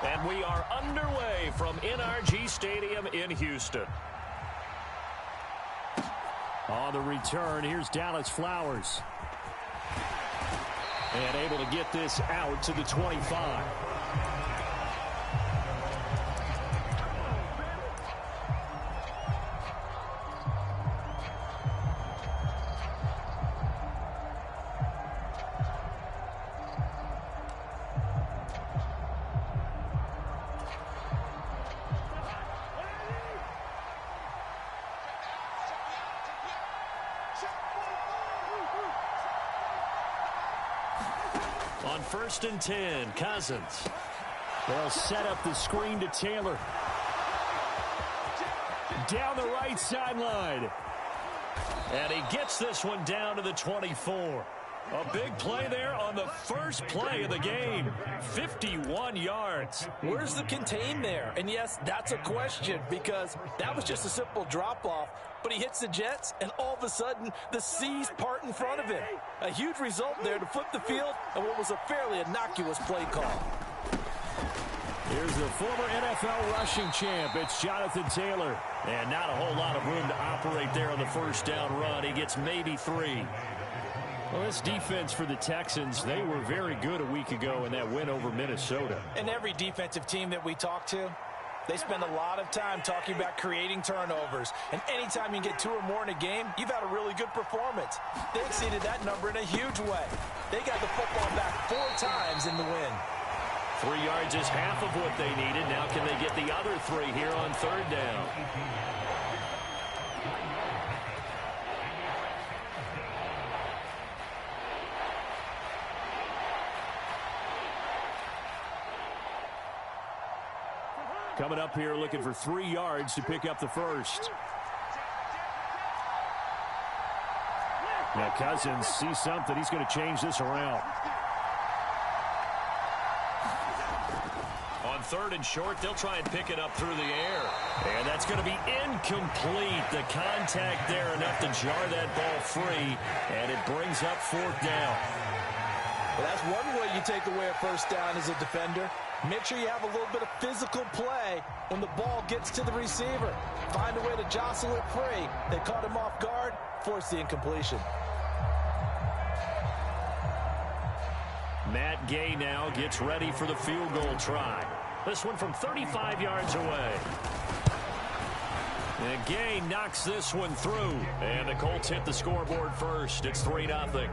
And we are underway from NRG Stadium in Houston. On the return, here's Dallas Flowers. And able to get this out to the 25. On 1st and 10, Cousins. They'll set up the screen to Taylor. Down the right sideline. And he gets this one down to the 24. A big play there on the first play of the game. 51 yards. Where's the contain there? And yes, that's a question because that was just a simple drop-off. But he hits the Jets, and all of a sudden, the seas part in front of him. A huge result there to flip the field and what was a fairly innocuous play call. Here's the former NFL rushing champ. It's Jonathan Taylor. And not a whole lot of room to operate there on the first down run. He gets maybe 3. Well, this defense for the Texans, they were very good a week ago in that win over Minnesota. And every defensive team that we talk to, they spend a lot of time talking about creating turnovers. And anytime you get 2 or more in a game, you've had a really good performance. They exceeded that number in a huge way. They got the football back 4 times in the win. 3 yards is half of what they needed. Now can they get the other 3 here on 3rd down? Coming up here looking for 3 yards to pick up the first. Now Cousins sees something. He's going to change this around. On 3rd and short, they'll try and pick it up through the air. And that's going to be incomplete. The contact there enough to jar that ball free. And it brings up 4th down. Well, that's one way you take away a first down as a defender. Make sure you have a little bit of physical play when the ball gets to the receiver. Find a way to jostle it free. They caught him off guard, forced the incompletion. Matt Gay now gets ready for the field goal try. This one from 35 yards away. And Gay knocks this one through. And the Colts hit the scoreboard first. It's 3-0.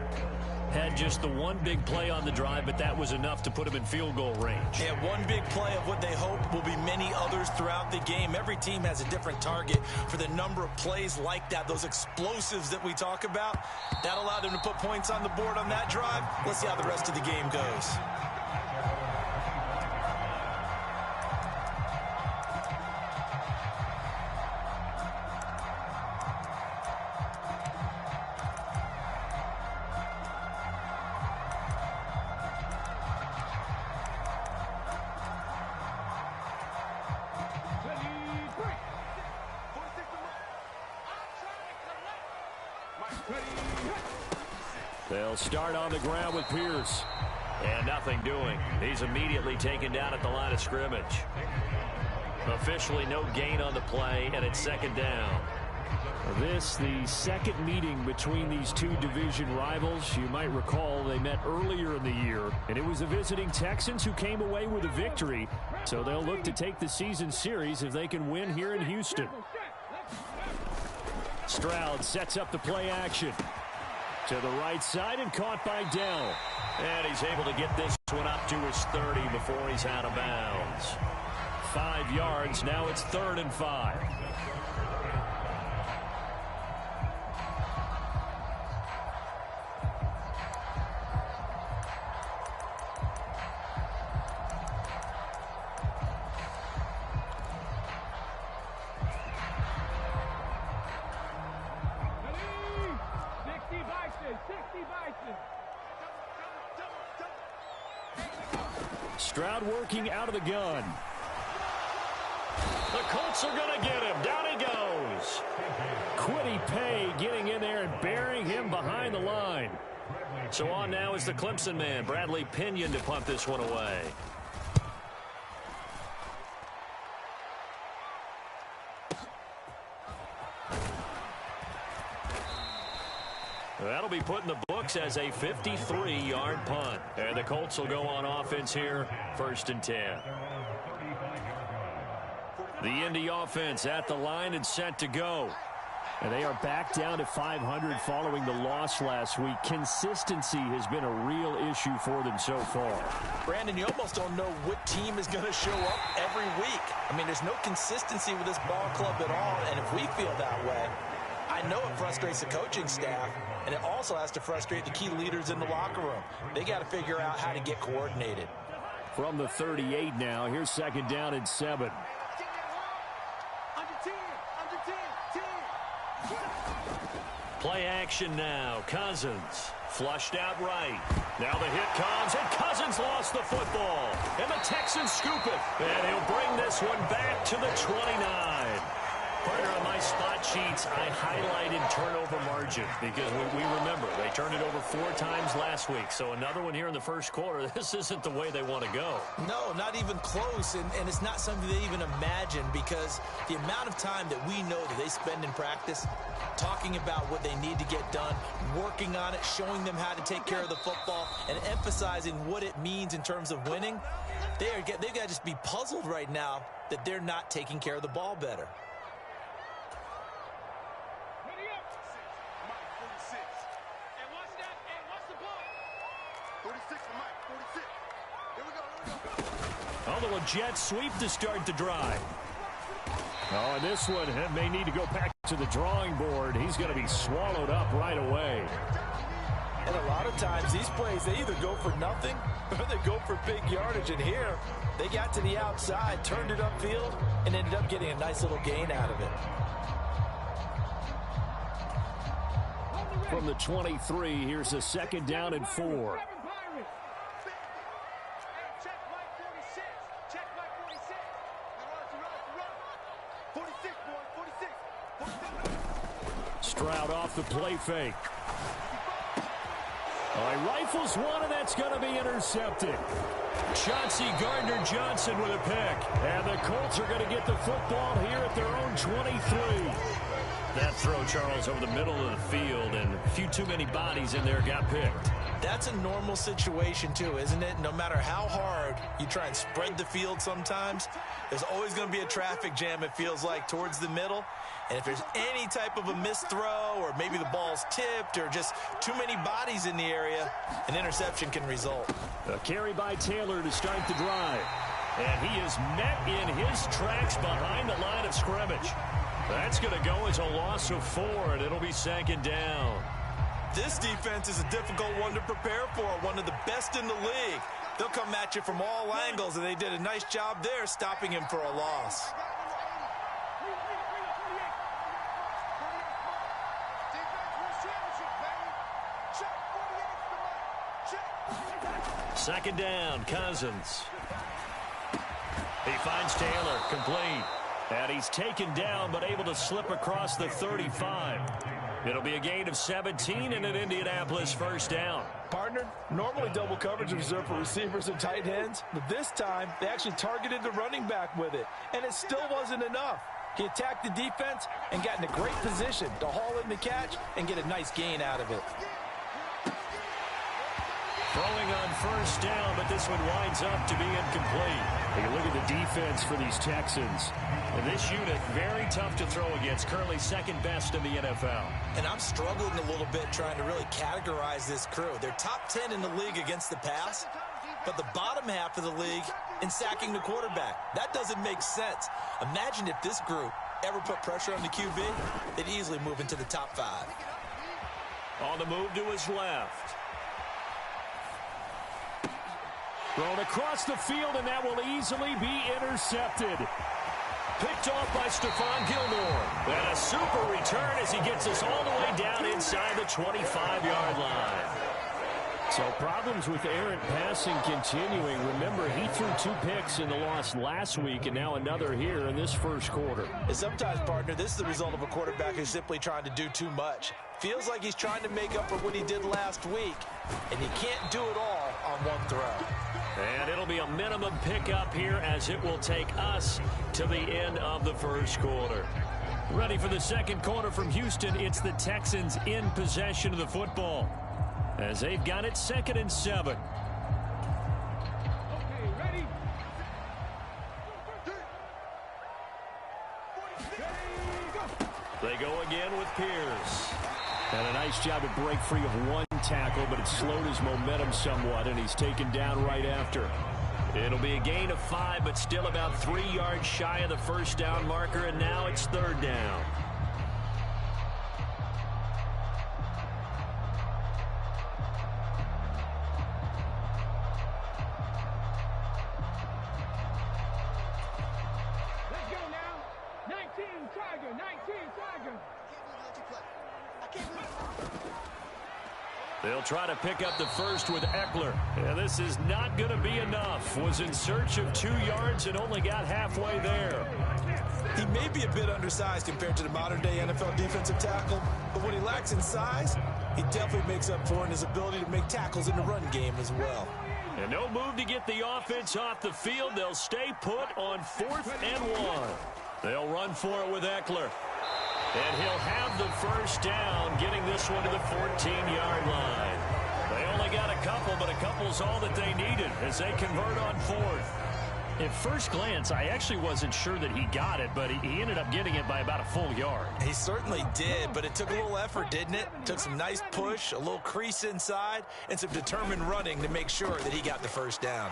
Had just the one big play on the drive, but that was enough to put him in field goal range. Yeah, one big play of what they hope will be many others throughout the game. Every team has a different target for the number of plays like that, those explosives that we talk about. That allowed them to put points on the board on that drive. Let's see how the rest of the game goes. They'll start on the ground with Pierce. And nothing doing. He's immediately taken down at the line of scrimmage. Officially no gain on the play, and it's 2nd down. This, the second meeting between these two division rivals. You might recall they met earlier in the year, and it was the visiting Texans who came away with a victory. So they'll look to take the season series if they can win here in Houston. Stroud sets up the play action. To the right side and caught by Dell. And he's able to get this one up to his 30 before he's out of bounds. 5 yards. Now it's 3rd and 5. Stroud working out of the gun. The Colts are going to get him. Down he goes. Quiddy Pay getting in there and burying him behind the line. So on now is the Clemson man, Bradley Pinion, to punt this one away. That'll be put in the books as a 53-yard punt. And the Colts will go on offense here, 1st and 10. The Indy offense at the line and set to go. And they are back down to 500 following the loss last week. Consistency has been a real issue for them so far. Brandon, you almost don't know what team is going to show up every week. I mean, there's no consistency with this ball club at all, and if we feel that way, I know it frustrates the coaching staff, and it also has to frustrate the key leaders in the locker room. They got to figure out how to get coordinated. From the 38 now, here's 2nd down and 7. Play action now. Cousins flushed out right. Now the hit comes, and Cousins lost the football. And the Texans scoop it. And he'll bring this one back to the 29. Partner, on my spot sheets, I highlighted turnover margin because we remember they turned it over 4 times last week. So another one here in the first quarter. This isn't the way they want to go. No, not even close, and it's not something they even imagine because the amount of time that we know that they spend in practice talking about what they need to get done, working on it, showing them how to take care of the football, and emphasizing what it means in terms of winning, they've got to just be puzzled right now that they're not taking care of the ball better. A jet sweep to start the drive. Oh, and this one may need to go back to the drawing board. He's going to be swallowed up right away. And a lot of times these plays, they either go for nothing or they go for big yardage. And here, they got to the outside, turned it upfield, and ended up getting a nice little gain out of it. From the 23, here's a 2nd down and 4. Stroud off the play fake. He rifles one, and that's going to be intercepted. Chauncey Gardner-Johnson with a pick. And the Colts are going to get the football here at their own 23. That throw, Charles, over the middle of the field, and a few too many bodies in there got picked. That's a normal situation, too, isn't it? No matter how hard you try and spread the field sometimes, there's always going to be a traffic jam, it feels like, towards the middle. And if there's any type of a missed throw or maybe the ball's tipped or just too many bodies in the area, an interception can result. A carry by Taylor to start the drive. And he is met in his tracks behind the line of scrimmage. That's going to go as a loss of 4, and it'll be 2nd down. This defense is a difficult one to prepare for, one of the best in the league. They'll come at you from all angles, and they did a nice job there stopping him for a loss. Second down, Cousins. He finds Taylor, complete. And he's taken down, but able to slip across the 35. It'll be a gain of 17 and an Indianapolis 1st down. Partner, normally double coverage is reserved for receivers and tight ends, but this time they actually targeted the running back with it, and it still wasn't enough. He attacked the defense and got in a great position to haul in the catch and get a nice gain out of it. Throwing on 1st down, but this one winds up to be incomplete. Hey, look at the defense for these Texans. And this unit, very tough to throw against, currently 2nd best in the NFL. And I'm struggling a little bit trying to really categorize this crew. They're top 10 in the league against the pass, but the bottom half of the league in sacking the quarterback. That doesn't make sense. Imagine if this group ever put pressure on the QB, they'd easily move into the top 5. On the move to his left. Thrown across the field, and that will easily be intercepted. Picked off by Stephon Gilmore. And a super return as he gets us all the way down inside the 25-yard line. So problems with errant passing continuing. Remember, he threw 2 picks in the loss last week, and now another here in this first quarter. And sometimes, partner, this is the result of a quarterback who's simply trying to do too much. Feels like he's trying to make up for what he did last week, and he can't do it all on one throw. And it'll be a minimum pickup here as it will take us to the end of the first quarter. Ready for the second quarter from Houston. It's the Texans in possession of the football as they've got it 2nd and 7. They go again with Pierce. And a nice job to break free of one tackle, but it slowed his momentum somewhat, and he's taken down right after. It'll be a gain of 5, but still about 3 yards shy of the first down marker, and now it's 3rd down. Let's go now. 19 Tiger, 19 Tiger. They'll try to pick up the first with Eckler. And this is not going to be enough. Was in search of 2 yards and only got halfway there. He may be a bit undersized compared to the modern-day NFL defensive tackle, but when he lacks in size, he definitely makes up for it in his ability to make tackles in the run game as well. And no move to get the offense off the field. They'll stay put on 4th and 1. They'll run for it with Eckler. And he'll have the first down, getting this one to the 14-yard line. They only got a couple, but a couple's all that they needed as they convert on 4th. At first glance, I actually wasn't sure that he got it, but he ended up getting it by about a full yard. He certainly did, but it took a little effort, didn't it? Took some nice push, a little crease inside, and some determined running to make sure that he got the first down.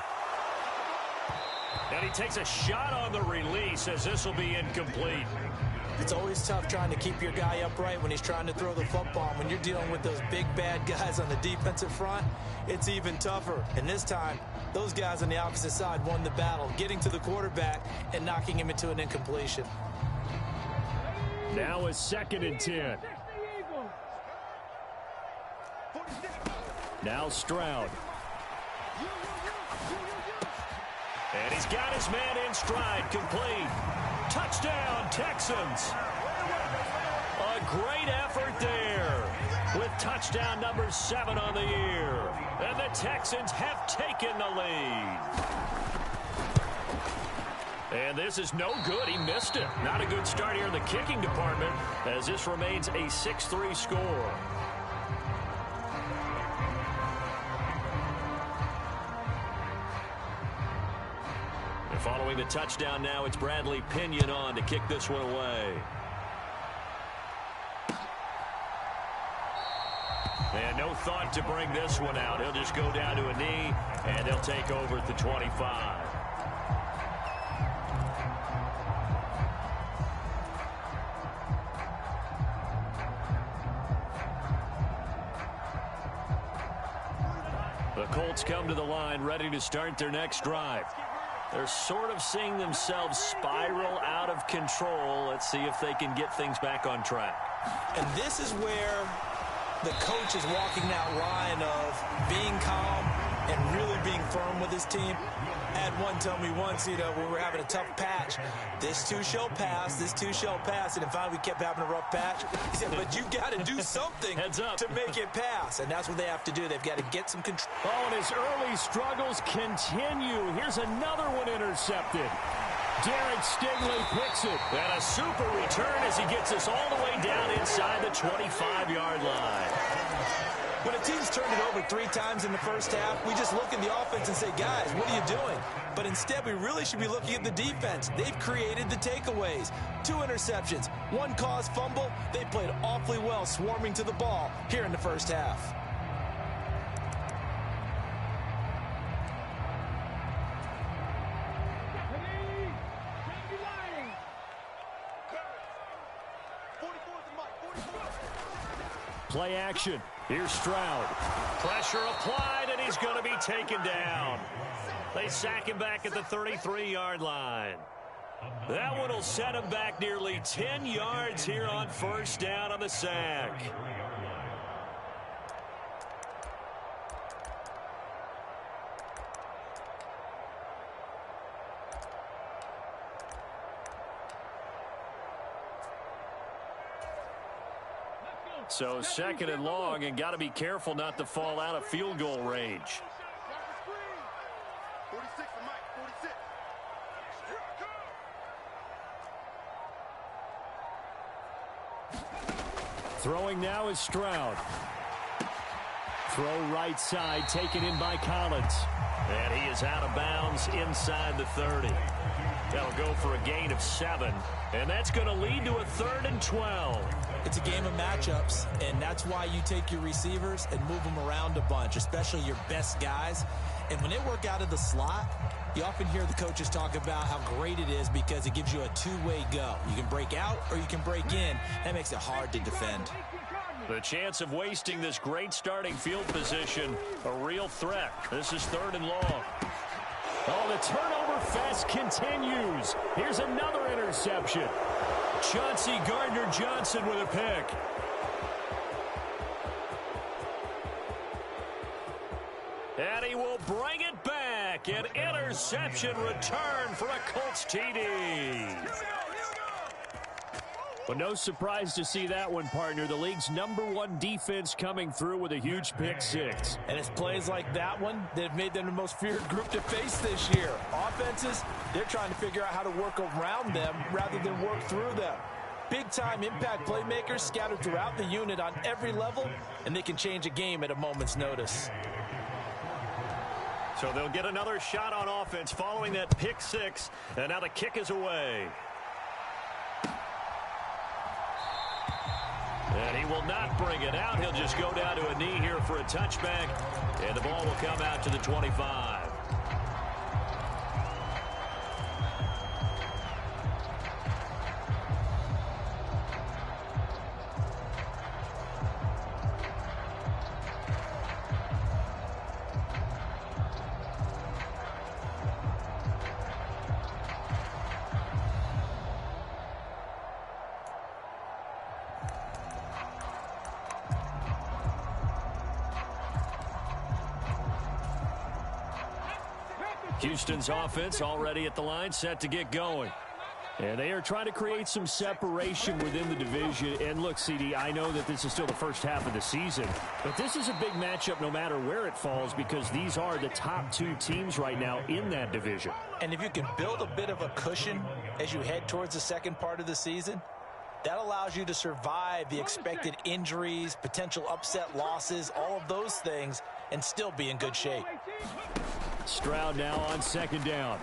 And he takes a shot on the release as this will be incomplete. It's always tough trying to keep your guy upright when he's trying to throw the football. When you're dealing with those big, bad guys on the defensive front, it's even tougher. And this time, those guys on the opposite side won the battle, getting to the quarterback and knocking him into an incompletion. Now a 2nd and 10. Now Stroud. And he's got his man in stride, complete. Touchdown, Texans. A great effort there with touchdown number 7 on the year. And the Texans have taken the lead. And this is no good. He missed it. Not a good start here in the kicking department as this remains a 6-3 score. Following the touchdown now, it's Bradley Pinion on to kick this one away. And no thought to bring this one out. He'll just go down to a knee, and they'll take over at the 25. The Colts come to the line, ready to start their next drive. They're sort of seeing themselves spiral out of control. Let's see if they can get things back on track. And this is where the coach is walking that line of being calm and really being firm with his team. I had one tell me once, when we were having a tough patch, this too shall pass, this too shall pass. And then finally we kept having a rough patch. He said, but you got to do something to make it pass. And that's what they have to do. They've got to get some control. Oh, and his early struggles continue. Here's another one intercepted. Derek Stingley picks it. And a super return as he gets us all the way down inside the 25-yard line. When a team's turned it over 3 times in the first half, we just look at the offense and say, guys, what are you doing? But instead, we really should be looking at the defense. They've created the takeaways. 2 interceptions, 1 caused fumble. They played awfully well swarming to the ball here in the first half. Play action. Here's Stroud. Pressure applied, and he's going to be taken down. They sack him back at the 33-yard line. That one will set him back nearly 10 yards here on first down on the sack. So 2nd and long, and got to be careful not to fall out of field goal range. Throwing now is Stroud. Throw right side, taken in by Collins. And he is out of bounds inside the 30. That'll go for a gain of 7. And that's going to lead to a 3rd and 12. It's a game of matchups, and that's why you take your receivers and move them around a bunch, especially your best guys. And when they work out of the slot, you often hear the coaches talk about how great it is because it gives you a two-way go. You can break out or you can break in. That makes it hard to defend. The chance of wasting this great starting field position, a real threat. This is 3rd and long. Oh, the turnover fest continues. Here's another interception. Chauncey Gardner-Johnson with a pick. And he will bring it back. An interception return for a Colts TD. But no surprise to see that one, partner. The league's #1 defense coming through with a huge pick six. And it's plays like that one that have made them the most feared group to face this year. Offenses, they're trying to figure out how to work around them rather than work through them. Big-time impact playmakers scattered throughout the unit on every level, and they can change a game at a moment's notice. So they'll get another shot on offense following that pick six, and now the kick is away. And he will not bring it out. He'll just go down to a knee here for a touchback, and the ball will come out to the 25. Houston's offense already at the line, set to get going. And they are trying to create some separation within the division. And look, CD, I know that this is still the first half of the season, but this is a big matchup no matter where it falls because these are the top 2 teams right now in that division. And if you can build a bit of a cushion as you head towards the second part of the season, that allows you to survive the expected injuries, potential upset losses, all of those things, and still be in good shape. Stroud now on 2nd down.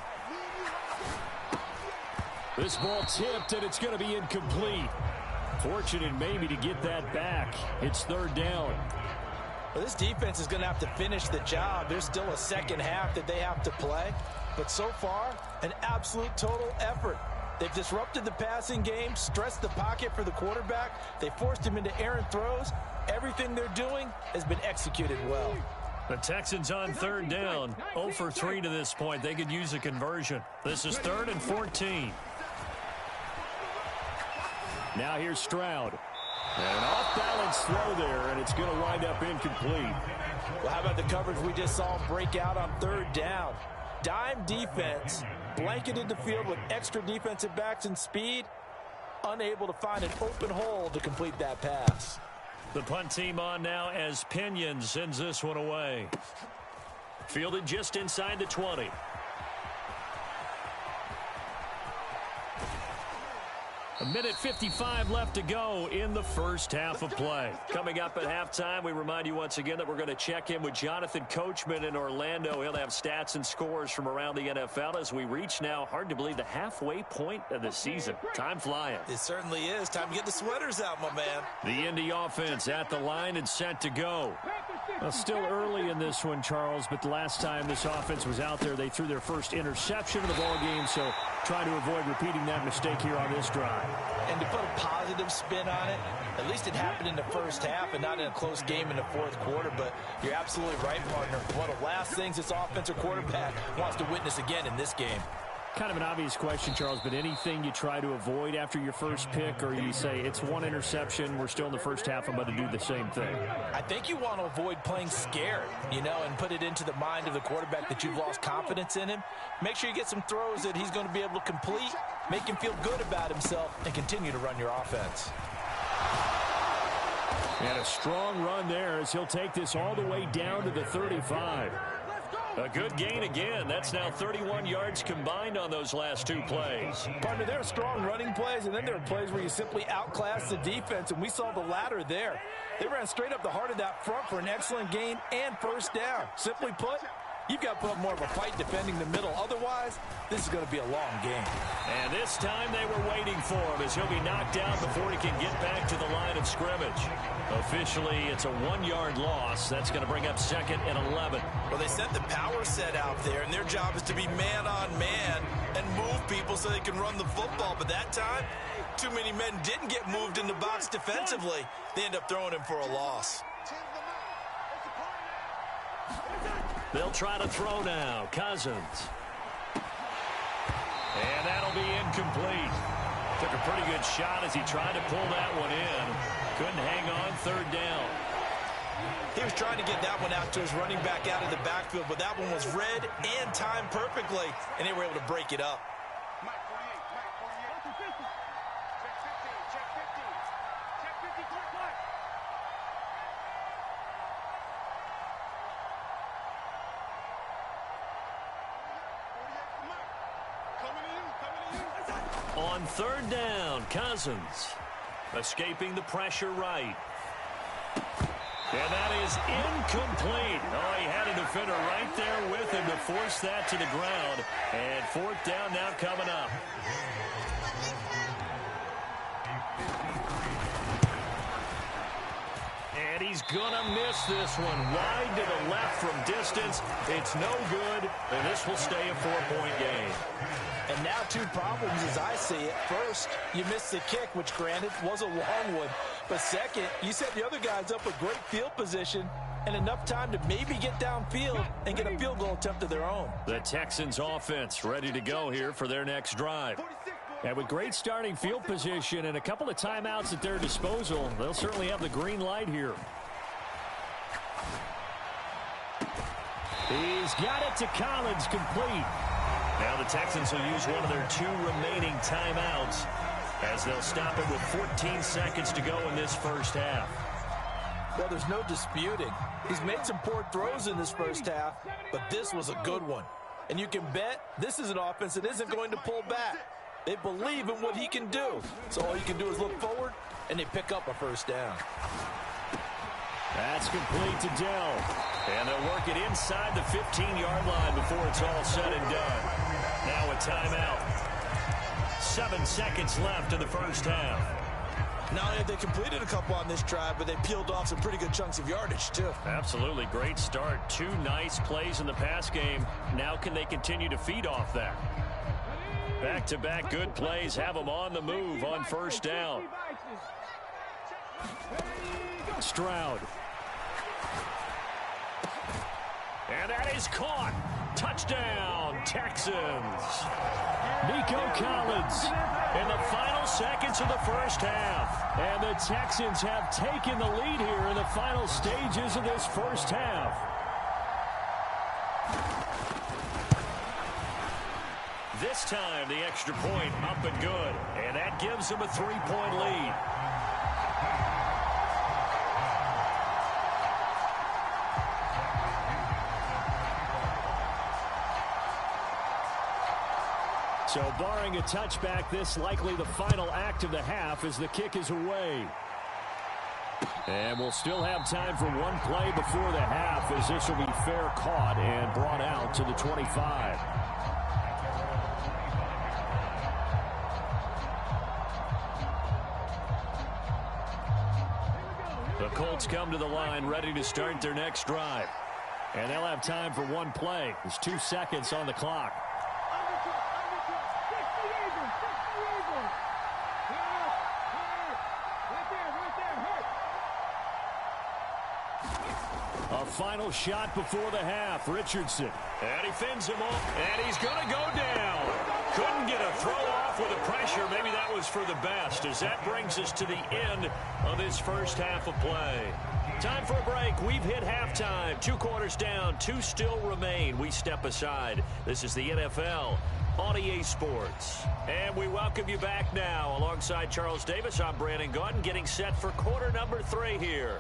This ball tipped, and it's going to be incomplete. Fortunate maybe to get that back. It's 3rd down. Well, this defense is going to have to finish the job. There's still a second half that they have to play. But so far, an absolute total effort. They've disrupted the passing game, stressed the pocket for the quarterback. They forced him into errant throws. Everything they're doing has been executed well. The Texans on 3rd down, 0 for 3 to this point. They could use a conversion. This is 3rd and 14. Now here's Stroud. And an off-balance throw there, and it's going to wind up incomplete. Well, how about the coverage we just saw break out on 3rd down? Dime defense, blanketed the field with extra defensive backs and speed, unable to find an open hole to complete that pass. The punt team on now as Pinion sends this one away. Fielded just inside the 20. A minute 55 left to go in the first half of play. Coming up at halftime, we remind you once again that we're going to check in with Jonathan Coachman in Orlando. He'll have stats and scores from around the NFL as we reach now, hard to believe, the halfway point of the season. Time flying. It certainly is. Time to get the sweaters out, my man. The Indy offense at the line and set to go. Well, still early in this one, Charles, but the last time this offense was out there, they threw their first interception of the ball game, so trying to avoid repeating that mistake here on this drive. And to put a positive spin on it, at least it happened in the first half and not in a close game in the fourth quarter, but you're absolutely right, partner. One of the last things this offensive quarterback wants to witness again in this game. Kind of an obvious question, Charles, but anything you try to avoid after your first pick, or you say it's one interception, we're still in the first half, I'm going to do the same thing? I think you want to avoid playing scared, and put it into the mind of the quarterback that you've lost confidence in him. Make sure you get some throws that he's going to be able to complete, make him feel good about himself, and continue to run your offense. And a strong run there as he'll take this all the way down to the 35. A good gain again. That's now 31 yards combined on those last two plays. Partner, there are strong running plays, and then there are plays where you simply outclass the defense, and we saw the latter there. They ran straight up the heart of that front for an excellent gain and first down. Simply put, you've got to put up more of a fight defending the middle. Otherwise, this is going to be a long game. And this time they were waiting for him as he'll be knocked down before he can get back to the line of scrimmage. Officially, it's a 1-yard loss. That's going to bring up 2nd and 11. Well, they sent the power set out there, and their job is to be man-on-man and move people so they can run the football. But that time, too many men didn't get moved in the box defensively. They end up throwing him for a loss. They'll try to throw now. Cousins. And that'll be incomplete. Took a pretty good shot as he tried to pull that one in. Couldn't hang on, 3rd down. He was trying to get that one out to his running back out of the backfield, but that one was read and timed perfectly, and they were able to break it up. On 3rd down, Cousins escaping the pressure right. And that is incomplete. Oh, he had a defender right there with him to force that to the ground. And 4th down now coming up. And he's going to miss this one. Wide to the left from distance. It's no good, and this will stay a 4-point game. And now 2 problems as I see it. First, you missed the kick, which granted was a long one. But second, you set the other guys up with great field position and enough time to maybe get downfield and get a field goal attempt of their own. The Texans offense ready to go here for their next drive. And with great starting field position and a couple of timeouts at their disposal, they'll certainly have the green light here. He's got it to Collins, complete. Now the Texans will use one of their 2 remaining timeouts as they'll stop it with 14 seconds to go in this first half. Well, there's no disputing. He's made some poor throws in this first half, but this was a good one. And you can bet this is an offense that isn't going to pull back. They believe in what he can do. So all you can do is look forward, and they pick up a first down. That's complete to Dell. And they'll work it inside the 15-yard line before it's all said and done. Now a timeout. 7 seconds left in the first half. Not only have they completed a couple on this drive, but they peeled off some pretty good chunks of yardage, too. Absolutely. Great start. 2 nice plays in the pass game. Now can they continue to feed off that? Back-to-back good plays have them on the move on first down. Stroud. And that is caught. Touchdown, Texans. Nico Collins. In the final seconds of the first half. And the Texans have taken the lead here in the final stages of this first half. This time, the extra point up and good. And that gives them a 3-point lead. So barring a touchback, this likely the final act of the half as the kick is away. And we'll still have time for one play before the half as this will be fair caught and brought out to the 25. The Colts come to the line ready to start their next drive. And they'll have time for one play. There's 2 seconds on the clock. A final shot before the half. Richardson. And he fins him off. And he's going to go down. Couldn't get a throw off with the pressure. Maybe that was for the best as that brings us to the end of this first half of play. Time for a break. We've hit halftime. 2 quarters down. 2 still remain. We step aside. This is the NFL on EA Sports. And we welcome you back now. Alongside Charles Davis, I'm Brandon Gaudin getting set for quarter number 3 here.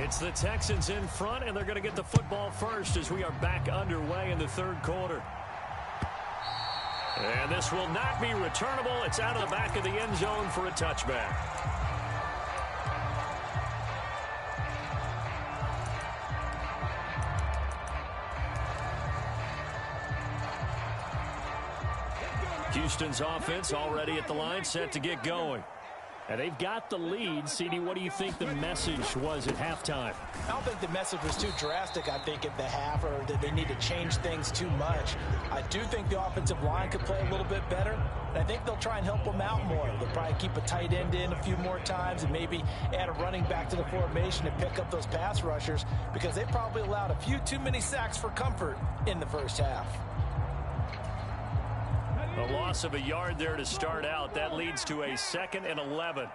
It's the Texans in front, and they're going to get the football first as we are back underway in the third quarter. And this will not be returnable. It's out of the back of the end zone for a touchback. Houston's offense already at the line, set to get going. And they've got the lead. CD, what do you think the message was at halftime? I don't think the message was too drastic, I think, at the half, or that they need to change things too much. I do think the offensive line could play a little bit better, and I think they'll try and help them out more. They'll probably keep a tight end in a few more times and maybe add a running back to the formation and pick up those pass rushers, because they probably allowed a few too many sacks for comfort in the first half. A loss of a yard there to start out. That leads to a 2nd and 11.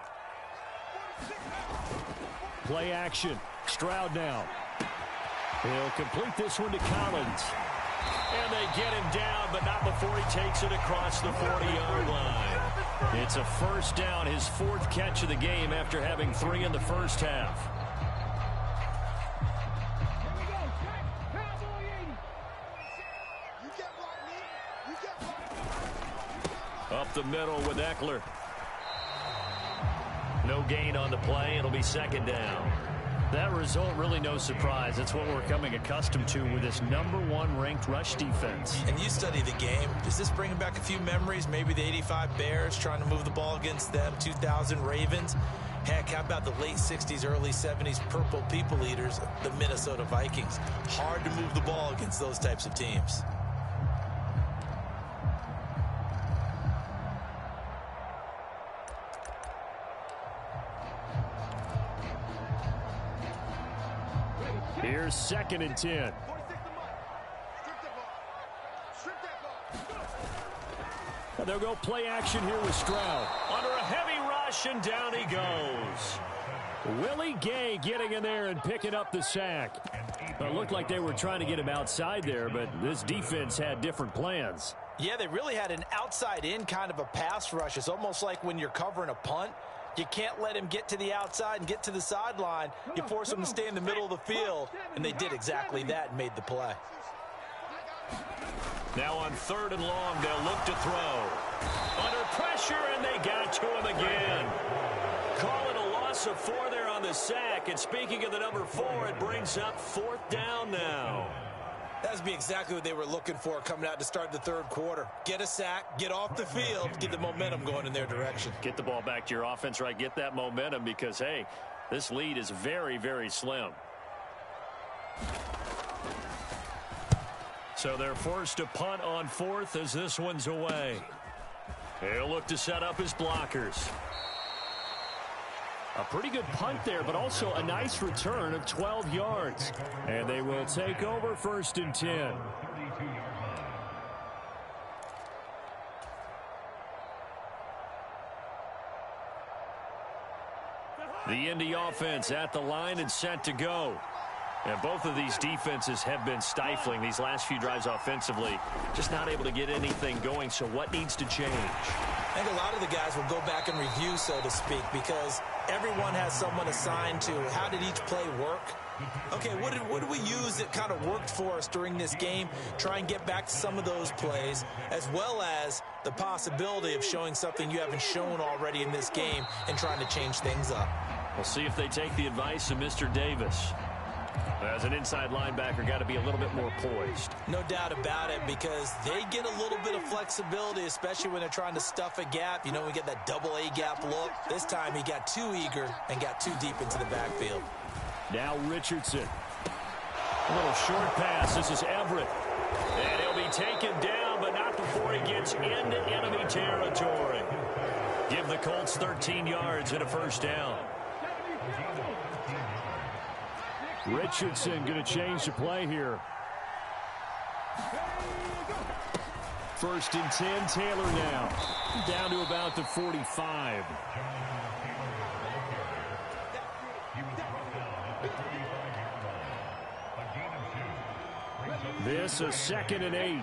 Play action. Stroud now. He'll complete this one to Collins. And they get him down, but not before he takes it across the 40-yard line. It's a first down, his 4th catch of the game after having 3 in the first half. Up the middle with Eckler. No gain on the play. It'll be 2nd down. That result, really no surprise. That's what we're coming accustomed to with this #1 ranked rush defense. And you study the game. Does this bring back a few memories? Maybe the 85 Bears trying to move the ball against them, 2000 Ravens. Heck, how about the late 60s, early 70s Purple People Eaters, the Minnesota Vikings? Hard to move the ball against those types of teams. Here's 2nd and 10. And they'll go play action here with Stroud. Under a heavy rush, and down he goes. Willie Gay getting in there and picking up the sack. It looked like they were trying to get him outside there, but this defense had different plans. Yeah, they really had an outside-in kind of a pass rush. It's almost like when you're covering a punt. You can't let him get to the outside and get to the sideline. You force him to stay in the middle of the field, and they did exactly that and made the play. Now on 3rd and long, they'll look to throw. Under pressure, and they got to him again. Call it a loss of 4 there on the sack, and speaking of the number 4, it brings up 4th down now. That would be exactly what they were looking for coming out to start the third quarter. Get a sack, get off the field, get the momentum going in their direction. Get the ball back to your offense, right? Get that momentum because, hey, this lead is very, very slim. So they're forced to punt on 4th as this one's away. He'll look to set up his blockers. A pretty good punt there, but also a nice return of 12 yards. And they will take over 1st and 10. The Indy offense at the line and set to go. And both of these defenses have been stifling these last few drives offensively. Just not able to get anything going, so what needs to change? I think a lot of the guys will go back and review, so to speak, because everyone has someone assigned to how did each play work. Okay, what did we use that kind of worked for us during this game? Try and get back to some of those plays, as well as the possibility of showing something you haven't shown already in this game and trying to change things up. We'll see if they take the advice of Mr. Davis. As an inside linebacker, got to be a little bit more poised. No doubt about it, because they get a little bit of flexibility, especially when they're trying to stuff a gap. You know, we get that double A gap look. This time he got too eager and got too deep into the backfield. Now Richardson. A little short pass. This is Everett. And he'll be taken down, but not before he gets into enemy territory. Give the Colts 13 yards and a 1st down. Richardson going to change the play here. 1st and 10, Taylor now. Down to about the 45. This a 2nd and 8.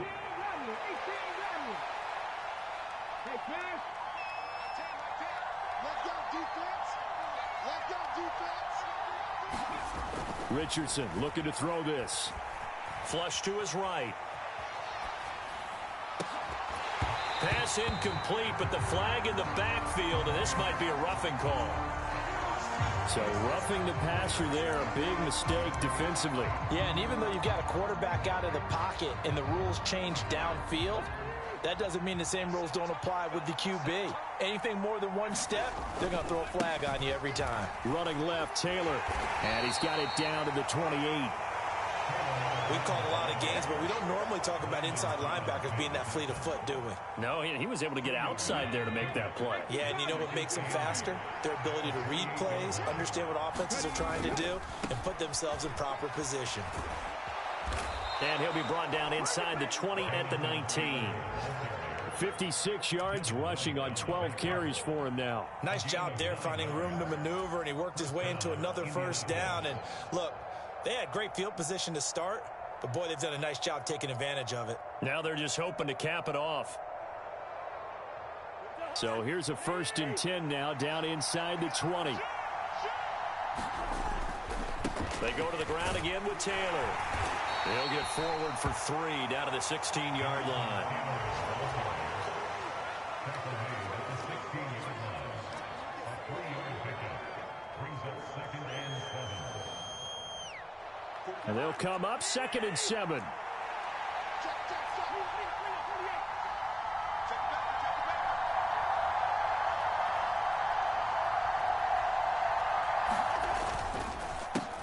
Richardson looking to throw this. Flush to his right. Pass incomplete, but the flag in the backfield, and this might be a roughing call. So roughing the passer there, a big mistake defensively. Yeah, and even though you've got a quarterback out of the pocket and the rules change downfield, that doesn't mean the same rules don't apply with the QB. Anything more than one step, they're going to throw a flag on you every time. Running left, Taylor. And he's got it down to the 28. We've called a lot of games, but we don't normally talk about inside linebackers being that fleet of foot, do we? No, he was able to get outside there to make that play. Yeah, and you know what makes them faster? Their ability to read plays, understand what offenses are trying to do, and put themselves in proper position. And he'll be brought down inside the 20 at the 19. 56 yards rushing on 12 carries for him now. Nice job there finding room to maneuver, and he worked his way into another first down. And look, they had great field position to start, but boy, they've done a nice job taking advantage of it. Now they're just hoping to cap it off. So here's a 1st and 10 now down inside the 20. They go to the ground again with Taylor. They'll get forward for 3 down to the 16-yard line. And they'll come up 2nd and 7.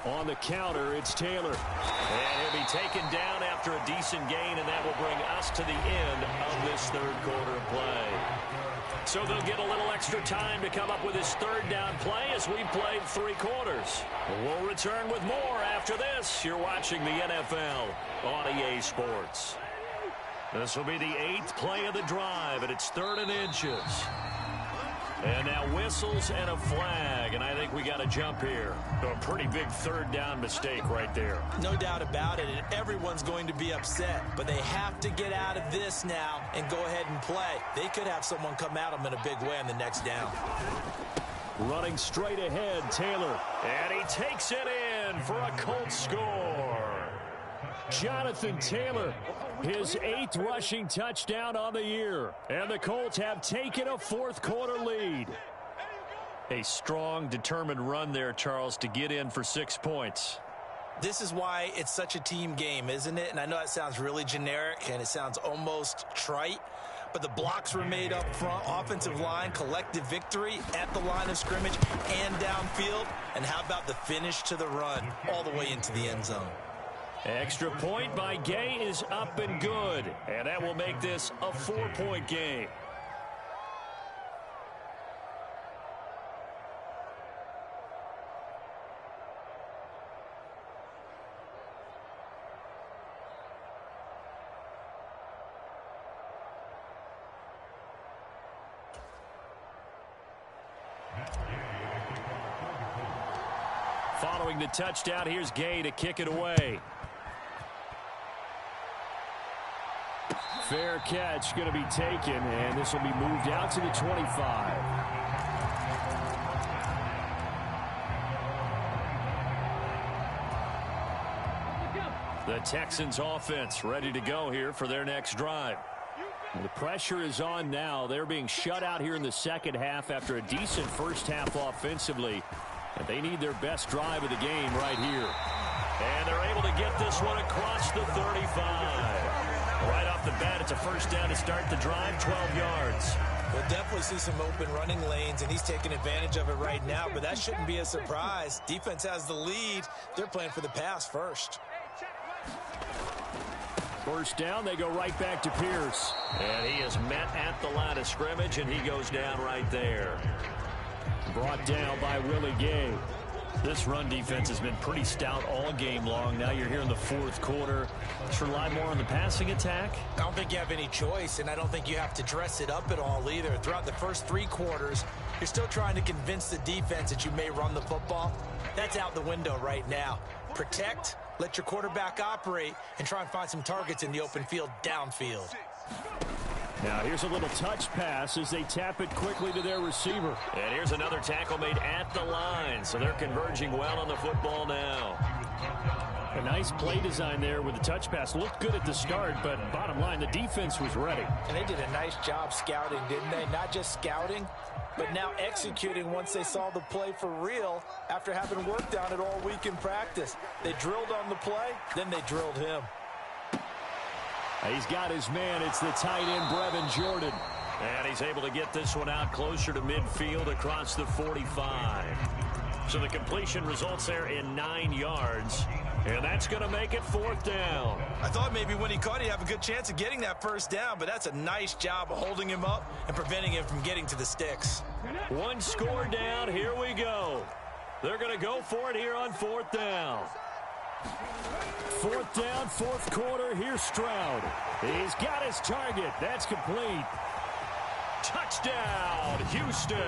On the counter, it's Taylor. And he'll be taken down after a decent gain, and that will bring us to the end of this 3rd quarter of play. So they'll get a little extra time to come up with this 3rd down play as we've played 3 quarters. We'll return with more after this. You're watching the NFL on EA Sports. This will be the 8th play of the drive, and it's 3rd and inches. And now whistles and a flag, and I think we got to jump here. A pretty big 3rd down mistake right there. No doubt about it, and everyone's going to be upset. But they have to get out of this now and go ahead and play. They could have someone come at them in a big way on the next down. Running straight ahead, Taylor. And he takes it in for a Colts score. Jonathan Taylor, his 8th rushing touchdown on the year. And the Colts have taken a 4th quarter lead. A strong, determined run there, Charles, to get in for 6 points. This is why it's such a team game, isn't it? And I know that sounds really generic and it sounds almost trite, but the blocks were made up front, offensive line, collective victory at the line of scrimmage and downfield. And how about the finish to the run all the way into the end zone? Extra point by Gay is up and good, and that will make this a 4-point game. Following the touchdown, here's Gay to kick it away. Fair catch going to be taken, and this will be moved out to the 25. The Texans offense ready to go here for their next drive. The pressure is on now. They're being shut out here in the 2nd half after a decent 1st half offensively. And they need their best drive of the game right here. And they're able to get this one across the 35. Right off the bat, it's a 1st down to start the drive, 12 yards. We'll definitely see some open running lanes, and he's taking advantage of it right now, but that shouldn't be a surprise. Defense has the lead. They're playing for the pass first. 1st down, they go right back to Pierce. And he is met at the line of scrimmage, and he goes down right there. Brought down by Willie Gay. This run defense has been pretty stout all game long. Now you're here in the 4th quarter. Let's rely more on the passing attack. I don't think you have any choice, and I don't think you have to dress it up at all either. Throughout the first 3 quarters, you're still trying to convince the defense that you may run the football. That's out the window right now. Protect, let your quarterback operate, and try and find some targets in the open field downfield. Now here's a little touch pass as they tap it quickly to their receiver. And here's another tackle made at the line, so they're converging well on the football now. A nice play design there with the touch pass. Looked good at the start, but bottom line, the defense was ready. And they did a nice job scouting, didn't they? Not just scouting, but now executing once they saw the play for real after having worked on it all week in practice. They drilled on the play, then they drilled him. He's got his man. It's the tight end, Brevin Jordan. And he's able to get this one out closer to midfield across the 45. So the completion results there in 9 yards. And that's going to make it 4th down. I thought maybe when he caught, he'd have a good chance of getting that first down, but that's a nice job of holding him up and preventing him from getting to the sticks. One score down. Here we go. They're going to go for it here on 4th down. 4th down, 4th quarter. Here's Stroud. He's got his target. That's complete. Touchdown, Houston.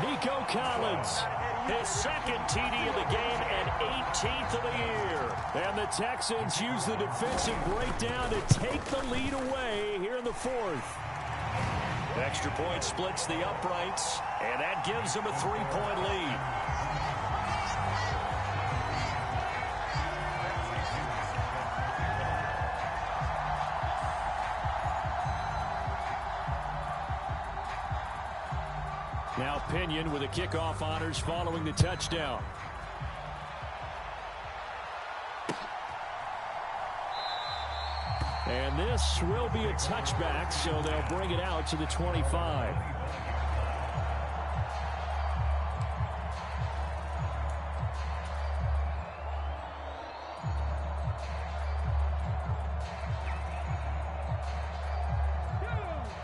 Nico Collins. His second TD of the game and 18th of the year. And the Texans use the defensive breakdown to take the lead away here in the 4th. Extra point splits the uprights, and that gives them a 3-point lead. Now Pinion with the kickoff honors following the touchdown. And this will be a touchback, so they'll bring it out to the 25.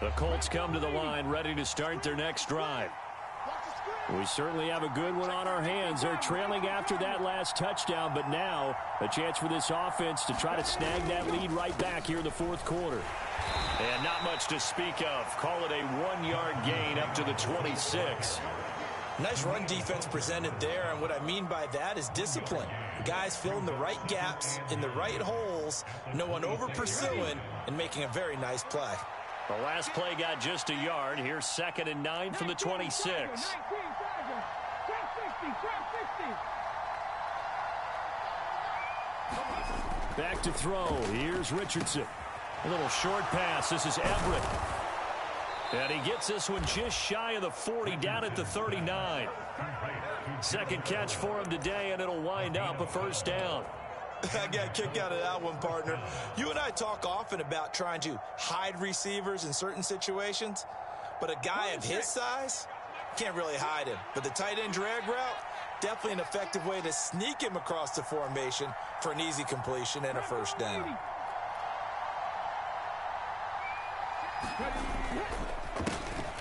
The Colts come to the line, ready to start their next drive. We certainly have a good one on our hands. They're trailing after that last touchdown, but now a chance for this offense to try to snag that lead right back here in the 4th quarter. And not much to speak of. Call it a 1-yard gain up to the 26. Nice run defense presented there, and what I mean by that is discipline. Guys filling the right gaps in the right holes, no one over-pursuing, and making a very nice play. The last play got just a yard. Here's 2nd and 9 from the 26. Back to throw. Here's Richardson. A little short pass. This is Everett. And he gets this one just shy of the 40, down at the 39. Second catch for him today, and it'll wind up a 1st down. I got a kick out of that one, partner. You and I talk often about trying to hide receivers in certain situations, but a guy of his size can't really hide him. But the tight end drag route, definitely an effective way to sneak him across the formation for an easy completion and a 1st down.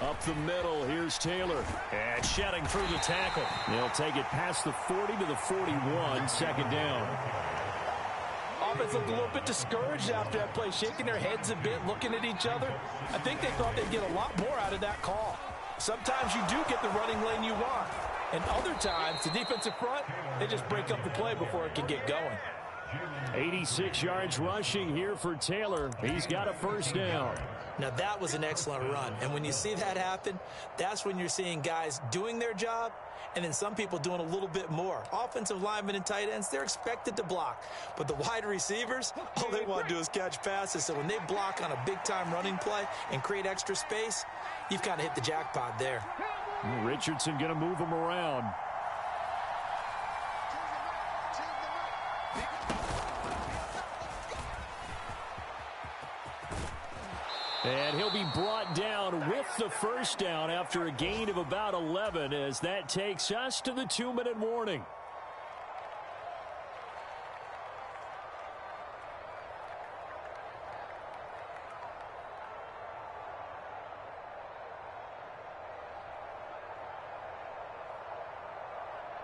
Up the middle, here's Taylor. And shedding through the tackle. They'll take it past the 40 to the 41, 2nd down. Offense looked a little bit discouraged after that play, shaking their heads a bit, looking at each other. I think they thought they'd get a lot more out of that call. Sometimes you do get the running lane you want, and other times, the defensive front, they just break up the play before it can get going. 86 yards rushing here for Taylor. He's got a 1st down. Now, that was an excellent run, and when you see that happen, that's when you're seeing guys doing their job, and then some people doing a little bit more. Offensive linemen and tight ends, they're expected to block. But the wide receivers, all they want to do is catch passes. So when they block on a big-time running play and create extra space, you've kind of hit the jackpot there. Richardson going to move him around. And he'll be brought down with the 1st down after a gain of about 11, as that takes us to the 2-minute warning.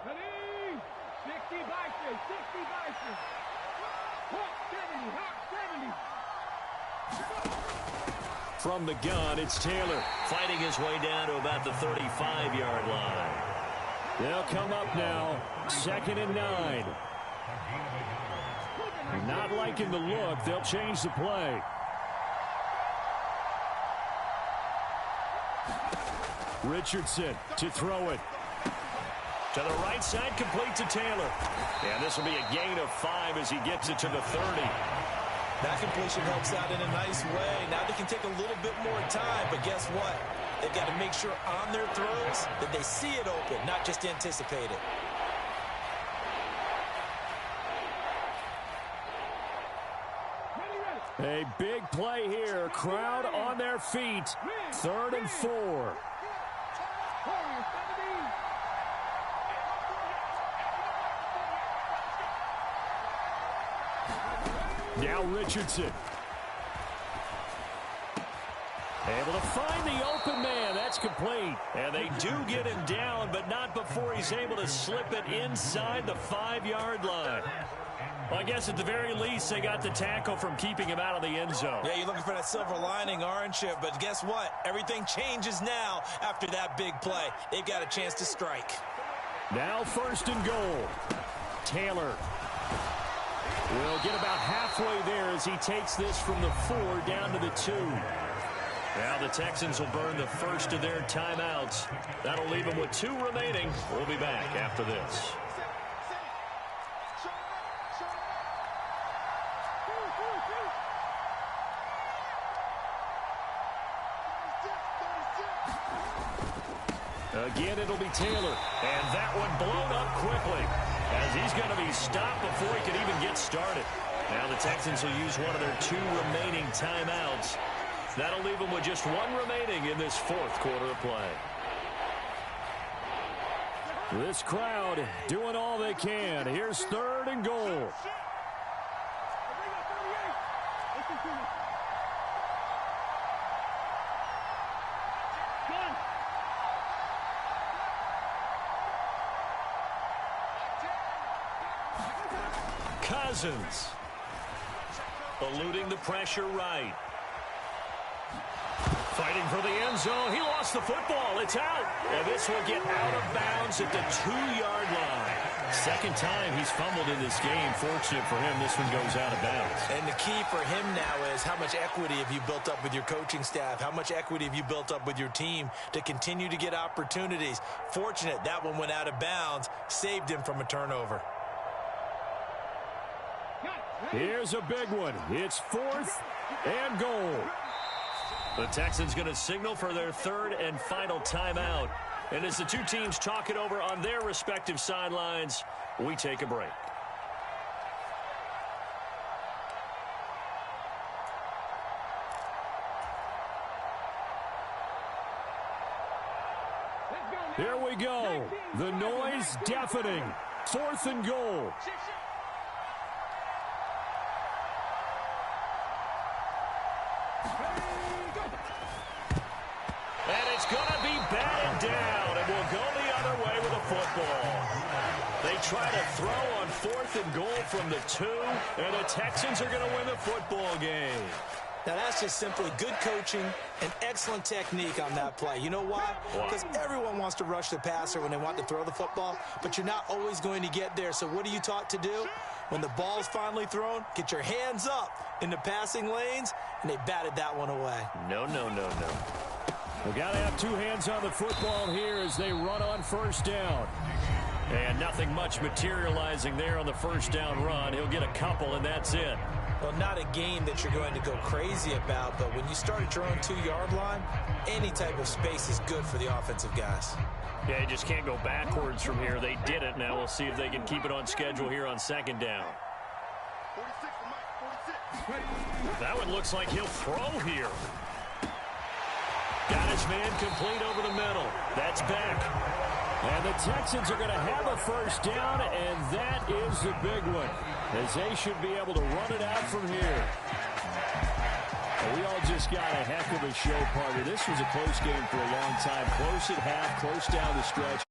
Ready? 60 Bison, 60 Bison. Hawk 70, Hawk 70. From the gun, it's Taylor. Fighting his way down to about the 35-yard line. They'll come up now. 2nd and 9. Not liking the look. They'll change the play. Richardson to throw it. To the right side, complete to Taylor. And this will be a gain of 5 as he gets it to the 30. That completion helps out in a nice way. Now they can take a little bit more time, but guess what? They've got to make sure on their throws that they see it open, not just anticipate it. A big play here. Crowd on their feet. 3rd and 4. Now Richardson. Able to find the open man. That's complete. And they do get him down, but not before he's able to slip it inside the 5-yard line. Well, I guess at the very least, they got the tackle from keeping him out of the end zone. Yeah, you're looking for that silver lining, aren't you? But guess what? Everything changes now after that big play. They've got a chance to strike. Now 1st and goal. Taylor will get about halfway there as he takes this from the 4 down to the 2. Now the Texans will burn the first of their timeouts. That'll leave them with 2 remaining. We'll be back after this. Again, it'll be Taylor. And that one blown up quickly as he's going to be stopped before he can even get started. Now the Texans will use one of their 2 remaining timeouts. That'll leave them with just 1 remaining in this 4th quarter of play. This crowd doing all they can. Here's 3rd and goal. Cousins eluding the pressure right. Fighting for the end zone. He lost the football. It's out. And this will get out of bounds at the 2-yard line. 2nd time he's fumbled in this game. Fortunate for him, this one goes out of bounds. And the key for him now is how much equity have you built up with your coaching staff? How much equity have you built up with your team to continue to get opportunities? Fortunate that one went out of bounds, saved him from a turnover. Here's a big one. It's 4th and goal. The Texans going to signal for their 3rd and final timeout. And as the 2 teams talk it over on their respective sidelines, we take a break. Here we go. The noise deafening. 4th and goal. And it's going to be batted down, and we'll go the other way with a football. They try to throw on 4th and goal from the 2, and the Texans are going to win the football game. Now, that's just simply good coaching and excellent technique on that play. You know why? Because everyone wants to rush the passer when they want to throw the football, but you're not always going to get there. So what are you taught to do? When the ball's finally thrown, get your hands up in the passing lanes, and they batted that one away. No. We got to have 2 hands on the football here as they run on 1st down. And nothing much materializing there on the 1st down run. He'll get a couple, and that's it. Well, not a game that you're going to go crazy about, but when you start at your own 2-yard line, any type of space is good for the offensive guys. Yeah, you just can't go backwards from here. They did it. Now we'll see if they can keep it on schedule here on 2nd down. That one looks like he'll throw here. Got his man complete over the middle. That's back. And the Texans are going to have a 1st down, and that is the big one, as they should be able to run it out from here. And we all just got a heck of a show party. This was a close game for a long time. Close at half, close down the stretch.